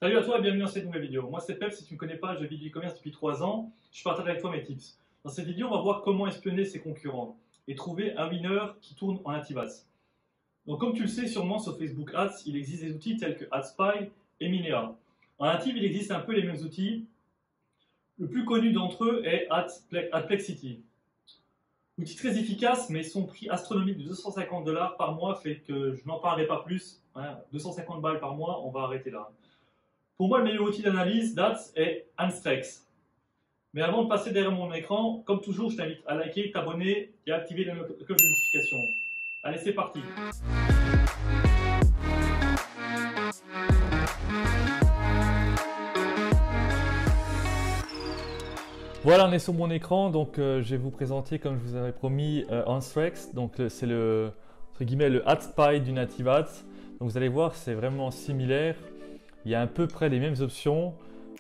Salut à toi et bienvenue dans cette nouvelle vidéo. Moi c'est Pep, si tu ne me connais pas, je vis du e-commerce depuis 3 ans. Je partage avec toi mes tips. Dans cette vidéo, on va voir comment espionner ses concurrents et trouver un winner qui tourne en native ads. Donc comme tu le sais sûrement sur Facebook Ads, il existe des outils tels que AdSpy et Minea. En native, il existe un peu les mêmes outils. Le plus connu d'entre eux est Adplexity. Outil très efficace, mais son prix astronomique de 250 $ par mois fait que je n'en parlerai pas plus. 250 balles par mois, on va arrêter là. Pour moi, le meilleur outil d'analyse d'ads est Anstrex. Mais avant de passer derrière mon écran, comme toujours, je t'invite à liker, t'abonner et à activer la cloche de notification. Allez, c'est parti! Voilà, on est sur mon écran, donc je vais vous présenter, comme je vous avais promis, Anstrex. Donc c'est le, entre guillemets, le AdSpy du Native Ads. Donc vous allez voir, c'est vraiment similaire. Il y a à peu près les mêmes options,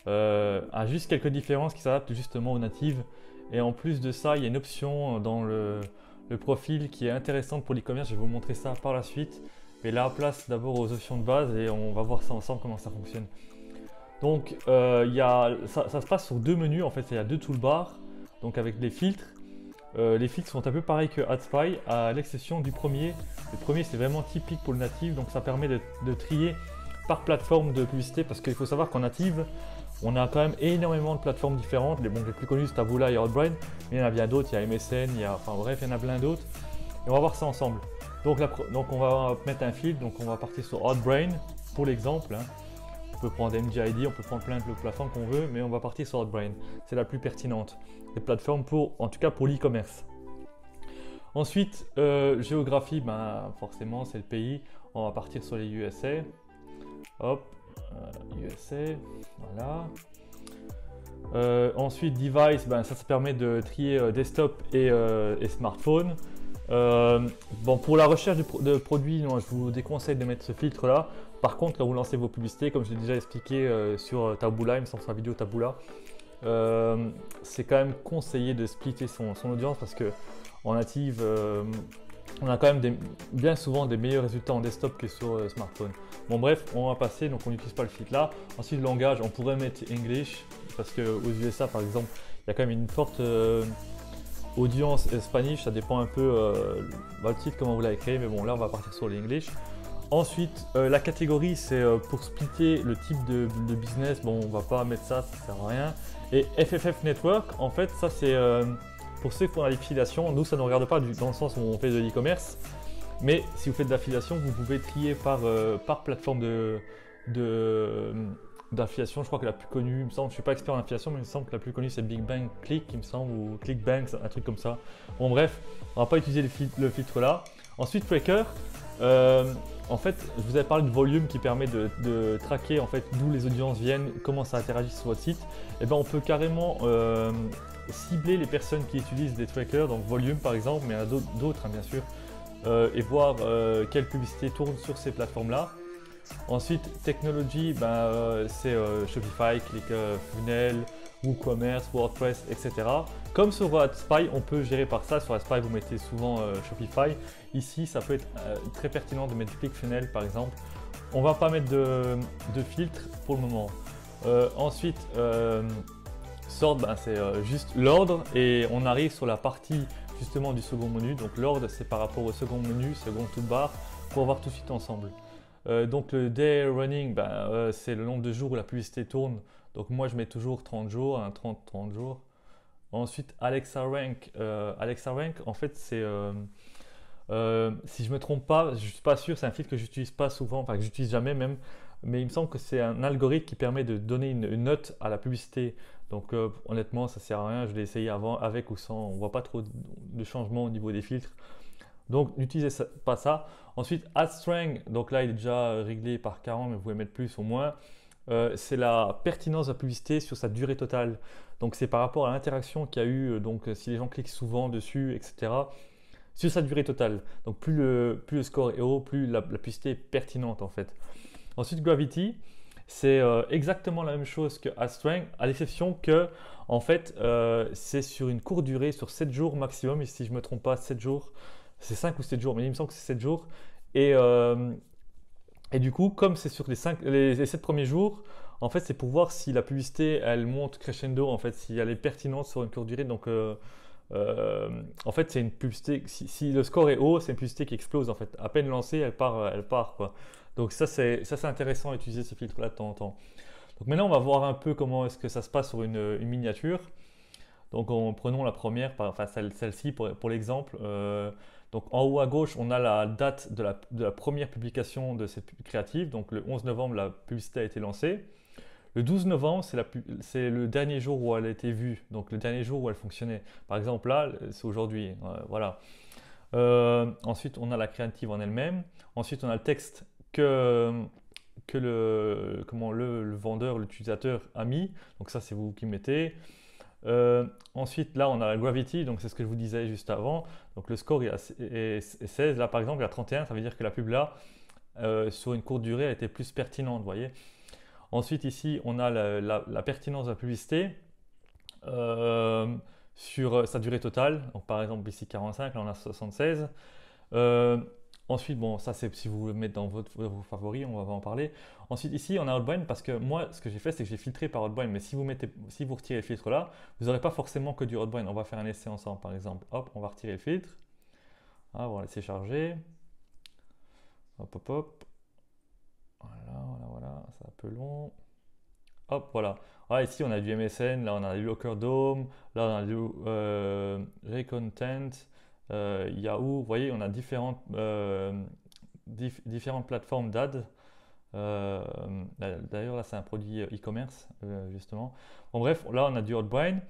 à juste quelques différences qui s'adaptent justement aux natives. Et en plus de ça, il y a une option dans le profil qui est intéressante pour l'e-commerce. Je vais vous montrer ça par la suite. Mais là, place d'abord aux options de base et on va voir ça ensemble comment ça fonctionne. Donc, ça se passe sur deux menus. En fait, il y a deux toolbars, donc avec les filtres. Les filtres sont un peu pareils que AdSpy, à l'exception du premier. Le premier, c'est vraiment typique pour le native, donc ça permet de trier par plateforme de publicité, parce qu'il faut savoir qu'en native, on a quand même énormément de plateformes différentes. Les plus connues, c'est Taboola et Outbrain, mais il y en a bien d'autres. Il y a MSN, enfin bref, il y en a plein d'autres. Et on va voir ça ensemble. Donc on va mettre un filtre, donc on va partir sur Outbrain pour l'exemple. On peut prendre MGID, on peut prendre plein de plateformes qu'on veut, mais on va partir sur Outbrain. C'est la plus pertinente des plateformes, en tout cas pour l'e-commerce. Ensuite, géographie, forcément c'est le pays. On va partir sur les USA. Hop, USA, voilà. Ensuite, device, ça permet de trier desktop et smartphone. Pour la recherche de produits, je vous déconseille de mettre ce filtre là. Par contre, là où vous lancez vos publicités, comme je l'ai déjà expliqué sur Taboola, il me semble sur la vidéo Taboola, c'est quand même conseillé de splitter son audience, parce que en native, on a quand même bien souvent des meilleurs résultats en desktop que sur smartphone. Bon bref, on va passer, donc on n'utilise pas le filtre là. Ensuite, le langage, on pourrait mettre English, parce qu'aux USA par exemple, il y a quand même une forte audience Spanish. Ça dépend un peu le titre, comment vous l'avez créé, mais bon là on va partir sur l'English. Ensuite, la catégorie, c'est pour splitter le type de business. Bon, on va pas mettre ça, ça sert à rien. Et FFF Network, en fait, ça c'est pour ceux qui font de l'affiliation. Nous, ça ne regarde pas dans le sens où on fait de l'e-commerce. Mais si vous faites de l'affiliation, vous pouvez trier par plateforme d'affiliation. Je crois que la plus connue, il me semble, je ne suis pas expert en affiliation, mais il me semble que la plus connue c'est Big Bang Click, il me semble, ou ClickBank, un truc comme ça. Bon bref, on ne va pas utiliser le filtre là. Ensuite, Tracker. En fait, je vous avais parlé de volume qui permet de traquer en fait d'où les audiences viennent, comment ça interagit sur votre site. Et on peut carrément cibler les personnes qui utilisent des trackers, donc volume par exemple, mais il y en a d'autres bien sûr, et voir quelle publicité tourne sur ces plateformes-là. Ensuite, technology, c'est Shopify, ClickFunnels, WooCommerce, WordPress, etc. Comme sur AdSpy, on peut gérer par ça. Sur AdSpy, vous mettez souvent Shopify. Ici, ça peut être très pertinent de mettre ClickFunnels par exemple. On ne va pas mettre de filtre pour le moment. Ensuite, sort, c'est juste l'ordre, et on arrive sur la partie justement du second menu. Donc l'ordre, c'est par rapport au second menu, second toolbar, pour voir tout de suite ensemble. Donc le day running, c'est le nombre de jours où la publicité tourne. Donc moi je mets toujours 30 jours, 30 jours. Ensuite Alexa Rank, en fait c'est, si je me trompe pas, je suis pas sûr, c'est un filtre que j'utilise pas souvent, enfin que j'utilise jamais même, mais il me semble que c'est un algorithme qui permet de donner une note à la publicité. Donc honnêtement ça sert à rien, je l'ai essayé avant, avec ou sans, on voit pas trop de changements au niveau des filtres. Donc n'utilisez pas ça. Ensuite, AdStrength, donc là il est déjà réglé par 40, mais vous pouvez mettre plus ou moins. C'est la pertinence de la publicité sur sa durée totale. Donc c'est par rapport à l'interaction qu'il y a eu, donc si les gens cliquent souvent dessus, etc. Sur sa durée totale. Donc plus le score est haut, plus la publicité est pertinente en fait. Ensuite, Gravity, c'est exactement la même chose que AdStrength, à l'exception que en fait c'est sur une courte durée, sur 7 jours maximum, et si je ne me trompe pas, 7 jours. C'est 5 ou 7 jours, mais il me semble que c'est 7 jours. Et Et du coup, comme c'est sur les 7 premiers jours, en fait, c'est pour voir si la publicité, elle monte crescendo, en fait, si elle est pertinente sur une courte durée. Donc, en fait, c'est une publicité, si le score est haut, c'est une publicité qui explose, en fait. À peine lancée, elle part, quoi. Donc ça, c'est intéressant à utiliser ce filtre-là de temps en temps. Donc maintenant, on va voir un peu comment est-ce que ça se passe sur une miniature. Donc prenons la première, enfin celle-ci pour l'exemple. Donc en haut à gauche, on a la date de la première publication de cette créative. Donc le 11 novembre, la publicité a été lancée. Le 12 novembre, c'est le dernier jour où elle a été vue, donc le dernier jour où elle fonctionnait. Par exemple là, c'est aujourd'hui. Voilà. Ensuite, on a la créative en elle-même. Ensuite, on a le texte que le vendeur, l'utilisateur a mis. Donc ça, c'est vous qui mettez. Ensuite, là, on a la gravity, donc c'est ce que je vous disais juste avant. Donc le score est 16. Là, par exemple, il y a 31, ça veut dire que la pub là, sur une courte durée, a été plus pertinente, vous voyez. Ensuite, ici, on a la pertinence de la publicité sur sa durée totale. Donc, par exemple, ici 45, là on a 76. Euh, Ensuite, bon, ça c'est si vous le mettez dans vos favoris, on va en parler. Ensuite, ici, on a Outbound parce que moi, ce que j'ai fait, c'est que j'ai filtré par Outbound. Mais si vous retirez le filtre là, vous n'aurez pas forcément que du Outbound. On va faire un essai ensemble, par exemple. Hop, on va retirer le filtre. Ah, on va laisser charger. Hop, hop, hop. Voilà, c'est un peu long. Hop, voilà. Ah, ici, on a du MSN, là, on a du Locker Dome, là, on a du Recontent, Yahoo. Vous voyez, on a différentes plateformes d'ads. Euh, D'ailleurs, là, c'est un produit e-commerce, justement. Bon, bref, là, on a du Outbound.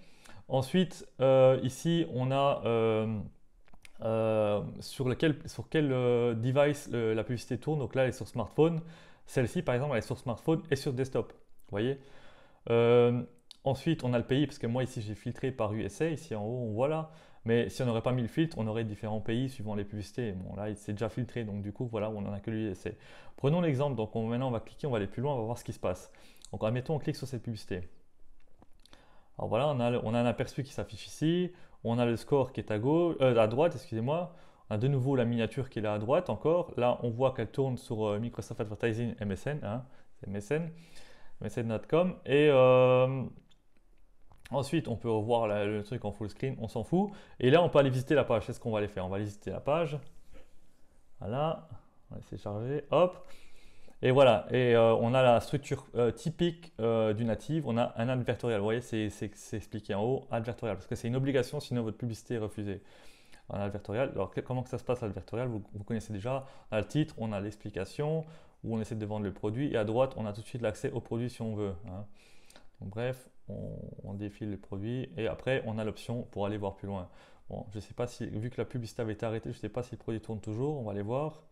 Ensuite, ici, on a sur quel device la publicité tourne. Donc là, elle est sur smartphone. Celle-ci, par exemple, elle est sur smartphone et sur desktop. Vous voyez. Euh, Ensuite, on a le pays, parce que moi ici j'ai filtré par USA, ici en haut on voit là, mais si on n'aurait pas mis le filtre, on aurait différents pays suivant les publicités. Bon là c'est déjà filtré, donc du coup voilà, on n'en a que l'USA. Prenons l'exemple, donc maintenant on va cliquer, on va aller plus loin, on va voir ce qui se passe. Donc admettons on clique sur cette publicité. Alors voilà, on a un aperçu qui s'affiche ici, on a le score qui est à droite, excusez-moi. On a de nouveau la miniature qui est là à droite encore. Là on voit qu'elle tourne sur Microsoft Advertising MSN, hein, c'est MSN, msn.com. Et ensuite, on peut revoir le truc en full screen, on s'en fout. Et là, on peut aller visiter la page. C'est ce qu'on va aller faire. On va aller visiter la page. Voilà, on va laisser charger. Hop. Et voilà. Et on a la structure typique du native. On a un advertorial. Vous voyez, c'est expliqué en haut, advertorial. Parce que c'est une obligation, sinon votre publicité est refusée. Un advertorial. Alors, comment que ça se passe l'advertorial, vous connaissez déjà. On a le titre, on a l'explication, où on essaie de vendre le produit. Et à droite, on a tout de suite l'accès au produit si on veut, hein. Donc, bref, on défile le produit et après on a l'option pour aller voir plus loin. Bon, je ne sais pas si, vu que la publicité avait été arrêtée, je ne sais pas si le produit tourne toujours, on va aller voir.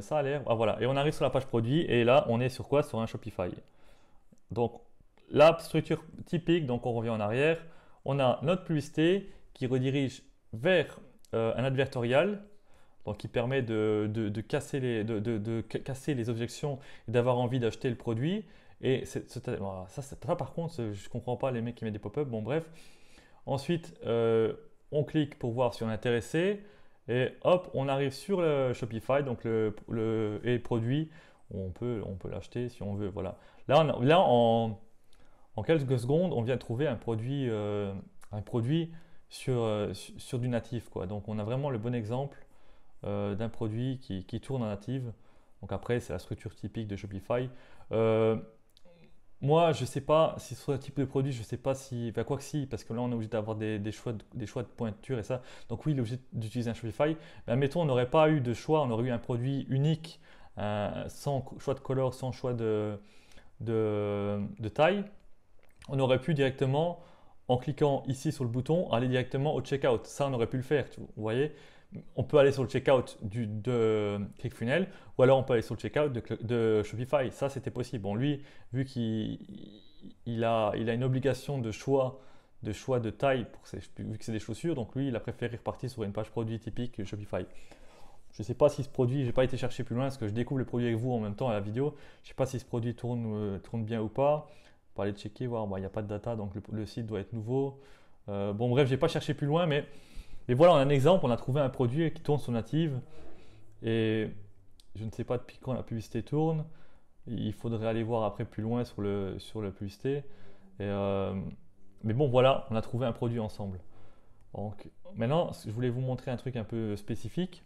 Ça a l'air, ah voilà, et on arrive sur la page produit et là on est sur quoi? Sur un Shopify. Donc la structure typique, donc on revient en arrière, on a notre publicité qui redirige vers un advertorial, donc qui permet de casser casser les objections et d'avoir envie d'acheter le produit. Et voilà, ça, par contre, je ne comprends pas les mecs qui mettent des pop-up. Bon, bref. Ensuite, on clique pour voir si on est intéressé. Et hop, on arrive sur le Shopify, donc et le produit. On peut l'acheter si on veut. Voilà. Là, en quelques secondes, on vient de trouver un produit sur du natif, quoi. Donc, on a vraiment le bon exemple d'un produit qui tourne en native. Donc après, c'est la structure typique de Shopify. Moi, je ne sais pas si sur ce type de produit, je ne sais pas si, enfin quoi que si, parce que là on est obligé d'avoir des choix de pointure et ça. Donc oui, il est obligé d'utiliser un Shopify. Mais admettons, on n'aurait pas eu de choix, on aurait eu un produit unique, sans choix de couleur, sans choix de taille. On aurait pu directement, en cliquant ici sur le bouton, aller directement au checkout. Ça, on aurait pu le faire, vous voyez. On peut aller sur le checkout de ClickFunnels ou alors on peut aller sur le checkout de Shopify. Ça, c'était possible. Bon, lui, vu qu'il a une obligation de choix de taille, vu que c'est des chaussures, donc lui, il a préféré repartir sur une page produit typique Shopify. Je ne sais pas si ce produit, j'ai pas été chercher plus loin parce que je découvre le produit avec vous en même temps à la vidéo. Je ne sais pas si ce produit tourne bien ou pas. On peut aller checker, voir. Bon, il n'y a pas de data, donc le site doit être nouveau. Bon, bref, j'ai pas cherché plus loin, mais voilà, on a un exemple. On a trouvé un produit qui tourne sur native et je ne sais pas depuis quand la publicité tourne. Il faudrait aller voir après plus loin sur la publicité. Et, mais bon, voilà, on a trouvé un produit ensemble. Donc maintenant, je voulais vous montrer un truc un peu spécifique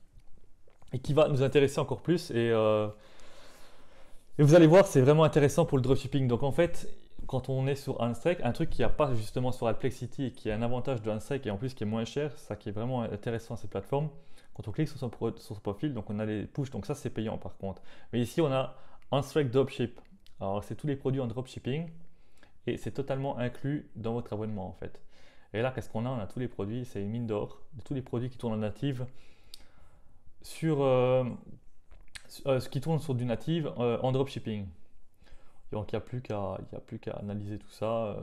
et qui va nous intéresser encore plus. Et vous allez voir, c'est vraiment intéressant pour le dropshipping. Donc en fait, quand on est sur Unstrike, un truc qu'il n'y a pas justement sur Adplexity et qui est un avantage de Unstrike et en plus qui est moins cher, ça qui est vraiment intéressant à ces plateformes, quand on clique sur son profil, donc on a les push, donc ça c'est payant par contre. Mais ici on a Unstrike Dropship. Alors c'est tous les produits en dropshipping et c'est totalement inclus dans votre abonnement en fait. Et là qu'est-ce qu'on a? On a tous les produits, c'est une mine d'or, de tous les produits qui tournent en native sur ce qui tourne sur du native en dropshipping. Donc il n'y a plus qu'à analyser tout ça.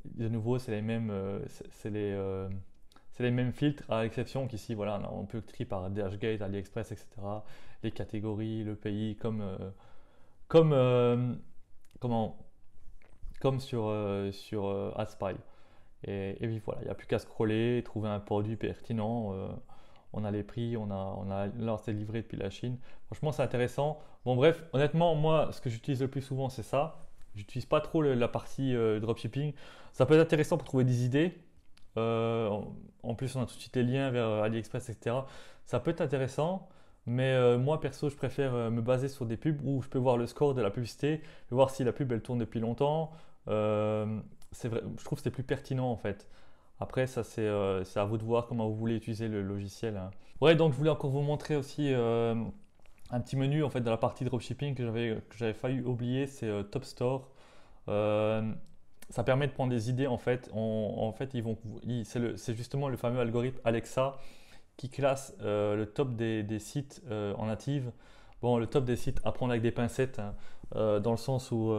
De nouveau, c'est les mêmes, c'est les mêmes filtres, à l'exception qu'ici, voilà, on peut trier par Dashgate, AliExpress, etc. Les catégories, le pays, comme, comment, comme sur AdSpy. Et puis voilà, il n'y a plus qu'à scroller, trouver un produit pertinent. On a les prix, là c'est livré depuis la Chine. Franchement, c'est intéressant. Bon, bref, honnêtement, moi, ce que j'utilise le plus souvent, c'est ça. J'utilise pas trop la partie dropshipping. Ça peut être intéressant pour trouver des idées. En plus, on a tout de suite les liens vers AliExpress, etc. Ça peut être intéressant, mais moi, perso, je préfère me baser sur des pubs où je peux voir le score de la publicité, voir si la pub, elle tourne depuis longtemps. C'est vrai, je trouve que c'est plus pertinent, en fait. Après, ça c'est à vous de voir comment vous voulez utiliser le logiciel, hein. Ouais, donc je voulais encore vous montrer aussi un petit menu en fait dans la partie dropshipping que j'avais failli oublier, c'est Top Store. Euh, Ça permet de prendre des idées en fait. En fait, c'est justement le fameux algorithme Alexa qui classe le top des sites en native. Bon, le top des sites à prendre avec des pincettes, hein, dans le sens où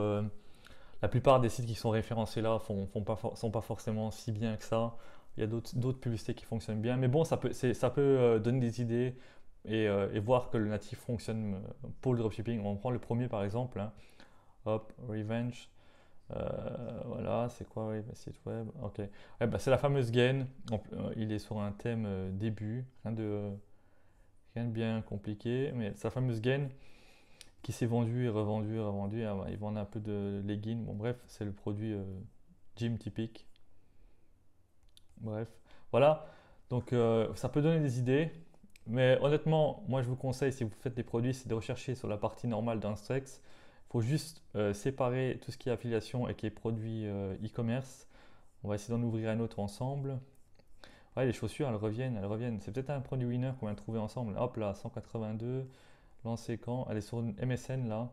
la plupart des sites qui sont référencés là sont pas forcément si bien que ça. Il y a d'autres publicités qui fonctionnent bien. Mais bon, ça peut donner des idées et voir que le natif fonctionne pour le dropshipping. On prend le premier par exemple, hein. Hop, Revenge. Voilà, c'est quoi, oui, site web. Ok. Ouais, bah, c'est la fameuse gain. Il est sur un thème début. Rien de bien compliqué. Mais c'est la fameuse gain qui s'est vendu et revendu et revendu. Ah, bah, ils vendent un peu de leggings. Bon, bref, c'est le produit gym typique. Bref, voilà. Donc, ça peut donner des idées. Mais honnêtement, moi, je vous conseille, si vous faites des produits, c'est de rechercher sur la partie normale d'Instrex. Il faut juste séparer tout ce qui est affiliation et qui est produit e-commerce. On va essayer d'en ouvrir un autre ensemble. Ouais, les chaussures, elles reviennent. C'est peut-être un produit winner qu'on vient de trouver ensemble. Hop là, 182. Lancé quand? Elle est sur une MSN là.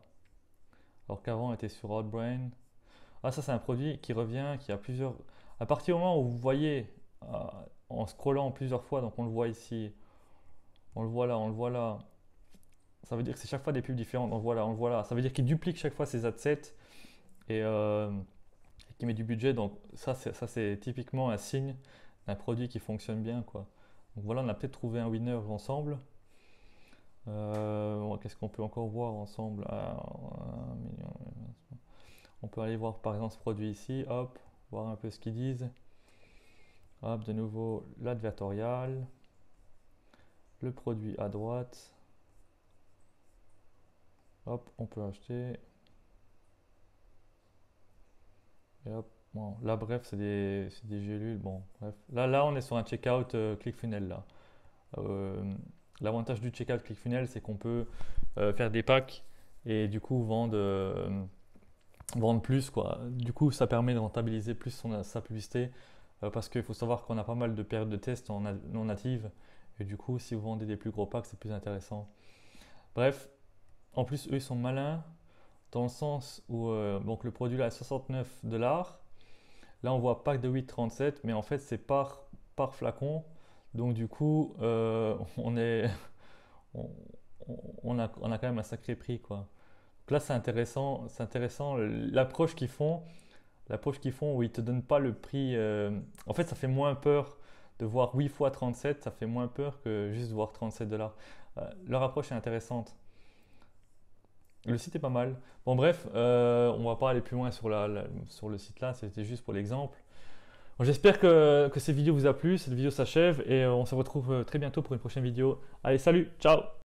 Alors qu'avant, elle était sur Outbrain. Ah, ça, c'est un produit qui revient, qui a plusieurs. À partir du moment où vous voyez, en scrollant plusieurs fois, donc on le voit ici, on le voit là, on le voit là. Ça veut dire que c'est chaque fois des pubs différentes. On le voit là, on le voit là. Ça veut dire qu'il duplique chaque fois ses adsets et qu'il met du budget. Donc ça, c'est typiquement un signe d'un produit qui fonctionne bien, quoi. Donc voilà, on a peut-être trouvé un winner ensemble. Qu'est-ce qu'on peut encore voir ensemble? On peut aller voir par exemple ce produit ici, hop, voir un peu ce qu'ils disent. Hop, de nouveau l'advertorial, le produit à droite. Hop, on peut acheter. Et hop, bon, là bref, c'est des gélules. Bon, bref. Là, on est sur un checkout ClickFunnels là. L'avantage du checkout ClickFunnels, c'est qu'on peut faire des packs et du coup vendre plus, quoi. Du coup, ça permet de rentabiliser plus sa publicité parce qu'il faut savoir qu'on a pas mal de périodes de test non natives et du coup, si vous vendez des plus gros packs, c'est plus intéressant. Bref, en plus, eux, ils sont malins dans le sens où donc le produit là est 69$. Là, on voit pack de 8,37, mais en fait, c'est par flacon. Donc, du coup, on a quand même un sacré prix, quoi. Donc là, c'est intéressant l'approche qu'ils font où ils te donnent pas le prix. En fait, ça fait moins peur de voir 8 fois 37, ça fait moins peur que juste voir 37$. Leur approche est intéressante. Le site est pas mal. Bon, bref, on va pas aller plus loin sur le site là, c'était juste pour l'exemple. Bon, j'espère que cette vidéo vous a plu, cette vidéo s'achève et on se retrouve très bientôt pour une prochaine vidéo. Allez, salut, ciao!